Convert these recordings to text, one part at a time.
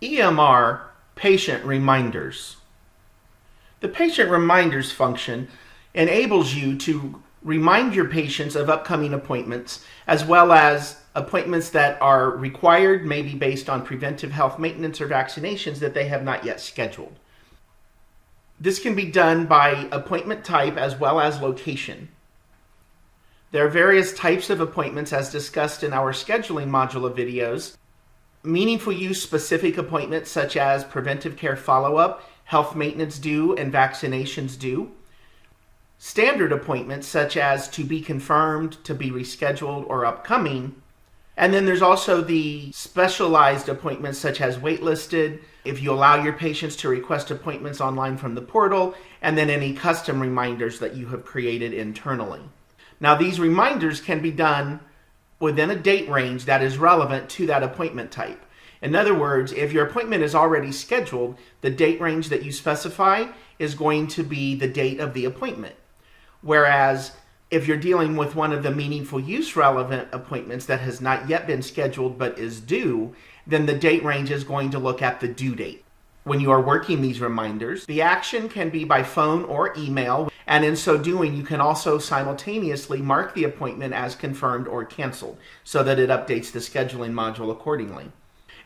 EMR Patient Reminders. The Patient Reminders function enables you to remind your patients of upcoming appointments, as well as appointments that are required, maybe based on preventive health maintenance or vaccinations that they have not yet scheduled. This can be done by appointment type as well as location. There are various types of appointments as discussed in our scheduling module of videos. Meaningful use specific appointments such as preventive care follow-up, health maintenance due, and vaccinations due. Standard appointments such as to be confirmed, to be rescheduled, or upcoming. And then there's also the specialized appointments such as waitlisted, if you allow your patients to request appointments online from the portal, and then any custom reminders that you have created internally. Now these reminders can be done within a date range that is relevant to that appointment type. In other words, if your appointment is already scheduled, the date range that you specify is going to be the date of the appointment. Whereas if you're dealing with one of the meaningful use relevant appointments that has not yet been scheduled but is due, then the date range is going to look at the due date. When you are working these reminders, the action can be by phone or email, and in so doing, you can also simultaneously mark the appointment as confirmed or canceled so that it updates the scheduling module accordingly.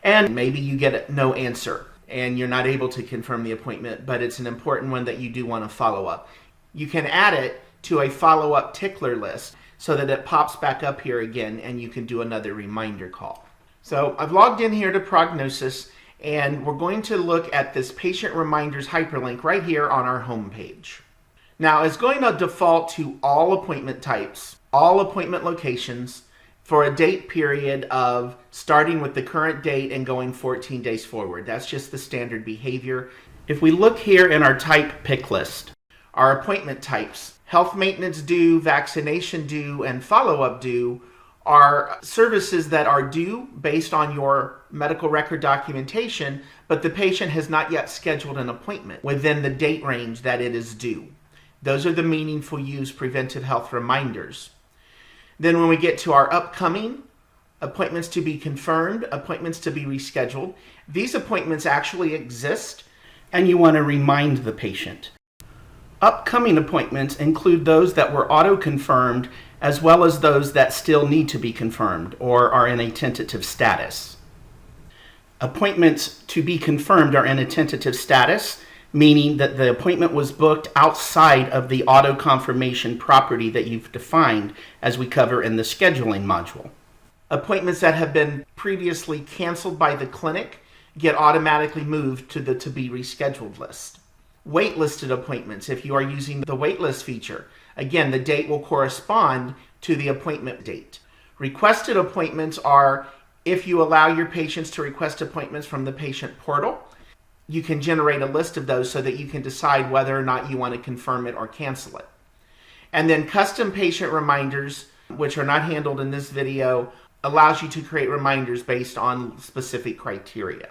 And maybe you get no answer and you're not able to confirm the appointment, but it's an important one that you do want to follow up. You can add it to a follow-up tickler list so that it pops back up here again and you can do another reminder call. So I've logged in here to Prognosis, and we're going to look at this patient reminders hyperlink right here on our home page. Now it's going to default to all appointment types, all appointment locations, for a date period of starting with the current date and going 14 days forward. That's just the standard behavior. If we look here in our type pick list, our appointment types, health maintenance due, vaccination due, and follow-up due, are services that are due based on your medical record documentation, but the patient has not yet scheduled an appointment within the date range that it is due. Those are the meaningful use preventive health reminders. Then when we get to our upcoming, appointments to be confirmed, appointments to be rescheduled, these appointments actually exist and you want to remind the patient. Upcoming appointments include those that were auto-confirmed as well as those that still need to be confirmed or are in a tentative status. Appointments to be confirmed are in a tentative status, meaning that the appointment was booked outside of the auto-confirmation property that you've defined as we cover in the scheduling module. Appointments that have been previously canceled by the clinic get automatically moved to the to be rescheduled list. Waitlisted appointments, if you are using the waitlist feature, again, the date will correspond to the appointment date. Requested appointments are if you allow your patients to request appointments from the patient portal. You can generate a list of those so that you can decide whether or not you want to confirm it or cancel it. And then custom patient reminders, which are not handled in this video, allows you to create reminders based on specific criteria.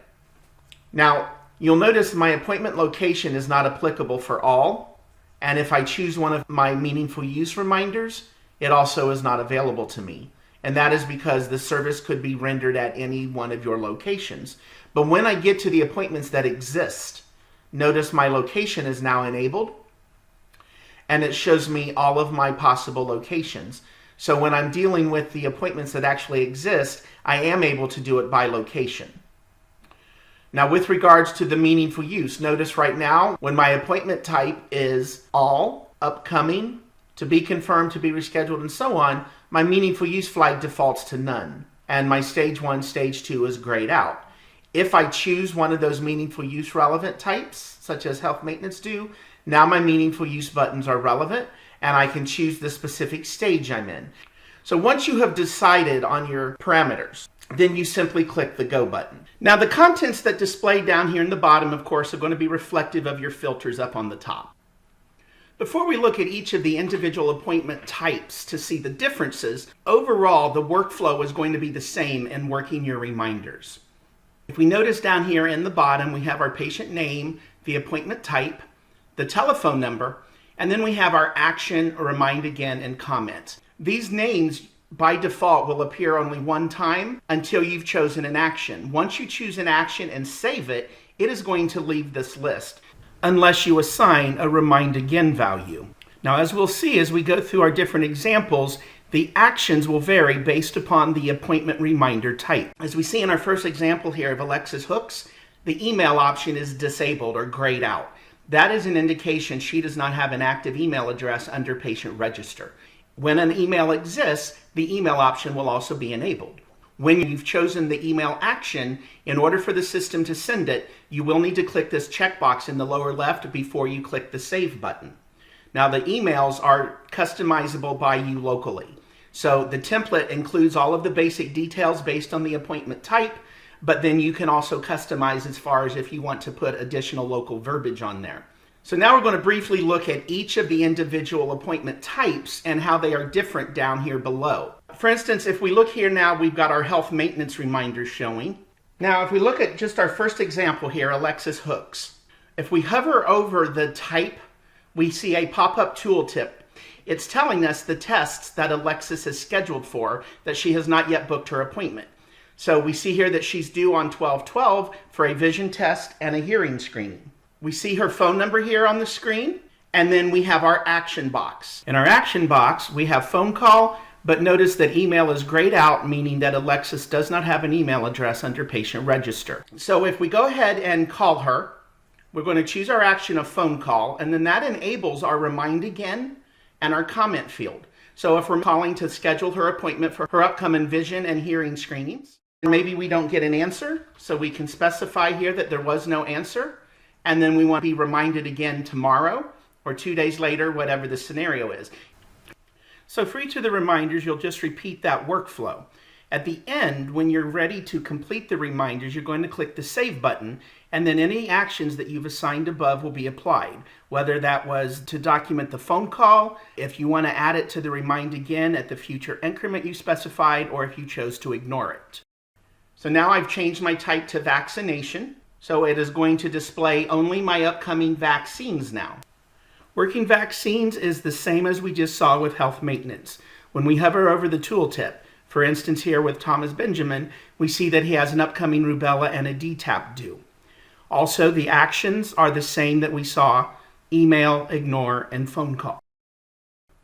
Now, you'll notice my appointment location is not applicable for all, and if I choose one of my meaningful use reminders, it also is not available to me. And that is because the service could be rendered at any one of your locations. But when I get to the appointments that exist, notice my location is now enabled, and it shows me all of my possible locations. So when I'm dealing with the appointments that actually exist, I am able to do it by location. Now, with regards to the meaningful use, notice right now when my appointment type is all, upcoming, to be confirmed, to be rescheduled, and so on, my meaningful use flag defaults to none, and my stage 1, stage 2 is grayed out. If I choose one of those meaningful use relevant types, such as health maintenance due, now my meaningful use buttons are relevant, and I can choose the specific stage I'm in. So once you have decided on your parameters, then you simply click the Go button. Now the contents that display down here in the bottom, of course, are going to be reflective of your filters up on the top. Before we look at each of the individual appointment types to see the differences, overall the workflow is going to be the same in working your reminders. If we notice down here in the bottom, we have our patient name, the appointment type, the telephone number, and then we have our action, remind again, and comment. These names by default will appear only one time until you've chosen an action. Once you choose an action and save it, it is going to leave this list unless you assign a remind again value. Now, as we'll see as we go through our different examples, the actions will vary based upon the appointment reminder type. As we see in our first example here of Alexis Hooks, the email option is disabled or grayed out. That is an indication she does not have an active email address under patient register. When an email exists, the email option will also be enabled. When you've chosen the email action, in order for the system to send it, you will need to click this checkbox in the lower left before you click the save button. Now, the emails are customizable by you locally. So the template includes all of the basic details based on the appointment type, but then you can also customize as far as if you want to put additional local verbiage on there. So now we're going to briefly look at each of the individual appointment types and how they are different down here below. For instance, if we look here now, we've got our health maintenance reminders showing. Now, if we look at just our first example here, Alexis Hooks, if we hover over the type, we see a pop-up tooltip. It's telling us the tests that Alexis is scheduled for, that she has not yet booked her appointment. So we see here that she's due on 12/12 for a vision test and a hearing screening. We see her phone number here on the screen, and then we have our action box. In our action box, we have phone call, but notice that email is grayed out, meaning that Alexis does not have an email address under patient register. So if we go ahead and call her, we're going to choose our action of phone call, and then that enables our remind again and our comment field. So if we're calling to schedule her appointment for her upcoming vision and hearing screenings, maybe we don't get an answer, so we can specify here that there was no answer, and then we want to be reminded again tomorrow or 2 days later, whatever the scenario is. So for each of the reminders, you'll just repeat that workflow. At the end, when you're ready to complete the reminders, you're going to click the Save button, and then any actions that you've assigned above will be applied, whether that was to document the phone call, if you want to add it to the remind again at the future increment you specified, or if you chose to ignore it. So now I've changed my type to vaccination, so it is going to display only my upcoming vaccines now. Working vaccines is the same as we just saw with health maintenance. When we hover over the tooltip, for instance here with Thomas Benjamin, we see that he has an upcoming rubella and a DTaP due. Also, the actions are the same that we saw: email, ignore, and phone call.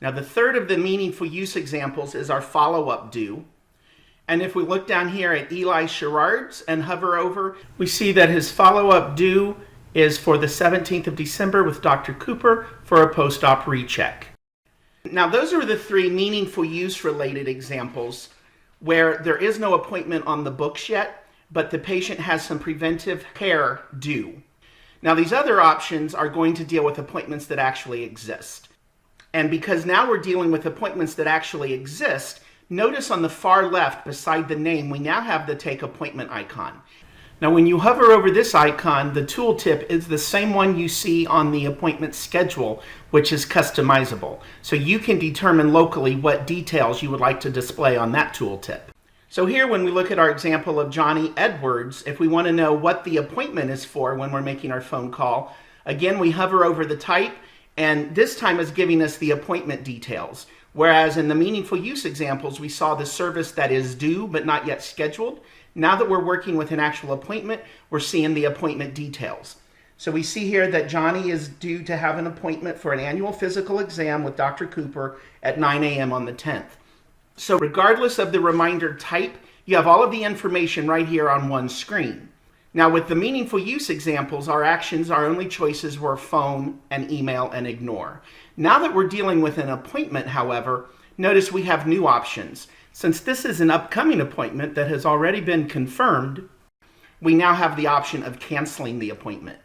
Now, the third of the meaningful use examples is our follow-up due. And if we look down here at Eli Sherrard's and hover over, we see that his follow-up due is for the 17th of December with Dr. Cooper for a post-op recheck. Now, those are the three meaningful use-related examples where there is no appointment on the books yet, but the patient has some preventive care due. Now, these other options are going to deal with appointments that actually exist. And because now we're dealing with appointments that actually exist, notice on the far left beside the name, we now have the Take Appointment icon. Now, when you hover over this icon, the tooltip is the same one you see on the appointment schedule, which is customizable. So you can determine locally what details you would like to display on that tooltip. So here, when we look at our example of Johnny Edwards, if we want to know what the appointment is for when we're making our phone call, again, we hover over the type, and this time is giving us the appointment details. Whereas in the meaningful use examples, we saw the service that is due but not yet scheduled. Now that we're working with an actual appointment, we're seeing the appointment details. So we see here that Johnny is due to have an appointment for an annual physical exam with Dr. Cooper at 9 a.m. on the 10th. So regardless of the reminder type, you have all of the information right here on one screen. Now with the meaningful use examples, our actions, our only choices were phone and email and ignore. Now that we're dealing with an appointment, however, notice we have new options. Since this is an upcoming appointment that has already been confirmed, we now have the option of canceling the appointment.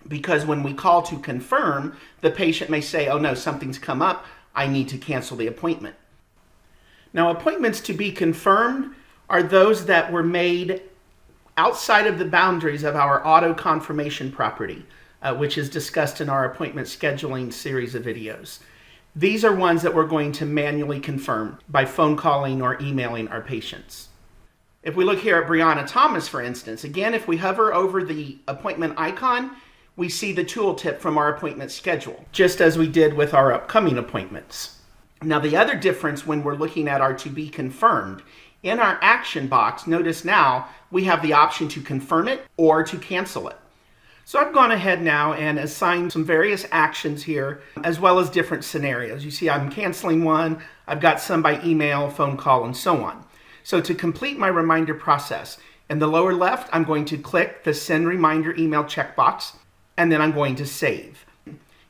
Because when we call to confirm, the patient may say, oh no, something's come up, I need to cancel the appointment. Now, appointments to be confirmed are those that were made outside of the boundaries of our auto confirmation property, which is discussed in our appointment scheduling series of videos. These are ones that we're going to manually confirm by phone calling or emailing our patients. If we look here at Brianna Thomas, for instance, again, if we hover over the appointment icon, we see the tooltip from our appointment schedule, just as we did with our upcoming appointments. Now, the other difference when we're looking at our to be confirmed, in our action box, notice now we have the option to confirm it or to cancel it. So I've gone ahead now and assigned some various actions here, as well as different scenarios. You see I'm canceling one, I've got some by email, phone call, and so on. So to complete my reminder process, in the lower left, I'm going to click the Send Reminder Email checkbox, and then I'm going to save.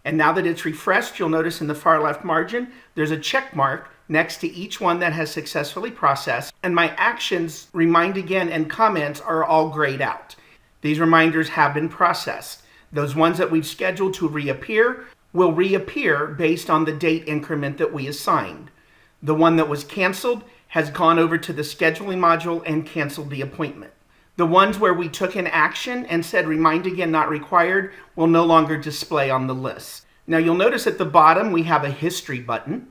And now that it's refreshed, you'll notice in the far left margin, there's a check mark next to each one that has successfully processed, and my actions, remind again, and comments are all grayed out. These reminders have been processed. Those ones that we've scheduled to reappear will reappear based on the date increment that we assigned. The one that was canceled has gone over to the scheduling module and canceled the appointment. The ones where we took an action and said remind again not required will no longer display on the list. Now you'll notice at the bottom we have a history button.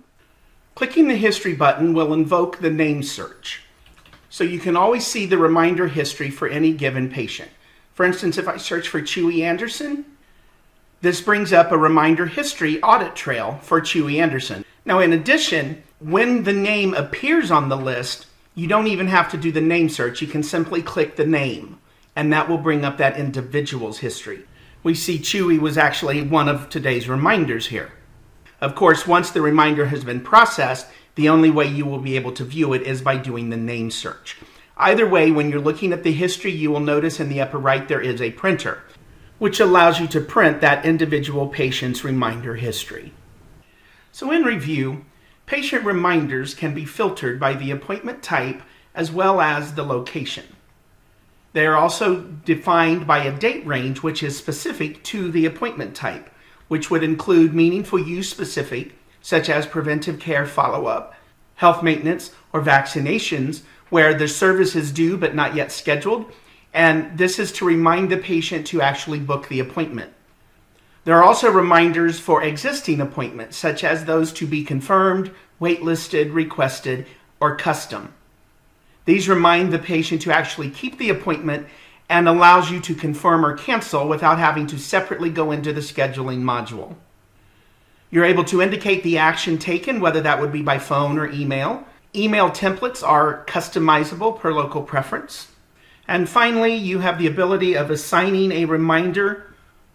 Clicking the history button will invoke the name search. So you can always see the reminder history for any given patient. For instance, if I search for Chewy Anderson, this brings up a reminder history audit trail for Chewy Anderson. Now, in addition, when the name appears on the list, you don't even have to do the name search. You can simply click the name, and that will bring up that individual's history. We see Chewy was actually one of today's reminders here. Of course, once the reminder has been processed, the only way you will be able to view it is by doing the name search. Either way, when you're looking at the history, you will notice in the upper right there is a printer, which allows you to print that individual patient's reminder history. So in review, patient reminders can be filtered by the appointment type as well as the location. They are also defined by a date range which is specific to the appointment type, which would include meaningful use specific, such as preventive care follow-up, health maintenance, or vaccinations, where the service is due but not yet scheduled, and this is to remind the patient to actually book the appointment. There are also reminders for existing appointments, such as those to be confirmed, waitlisted, requested, or custom. These remind the patient to actually keep the appointment and allows you to confirm or cancel without having to separately go into the scheduling module. You're able to indicate the action taken, whether that would be by phone or email. Email templates are customizable per local preference. And finally, you have the ability of assigning a reminder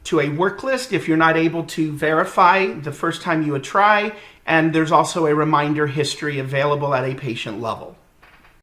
to a work list if you're not able to verify the first time you would try, and there's also a reminder history available at a patient level.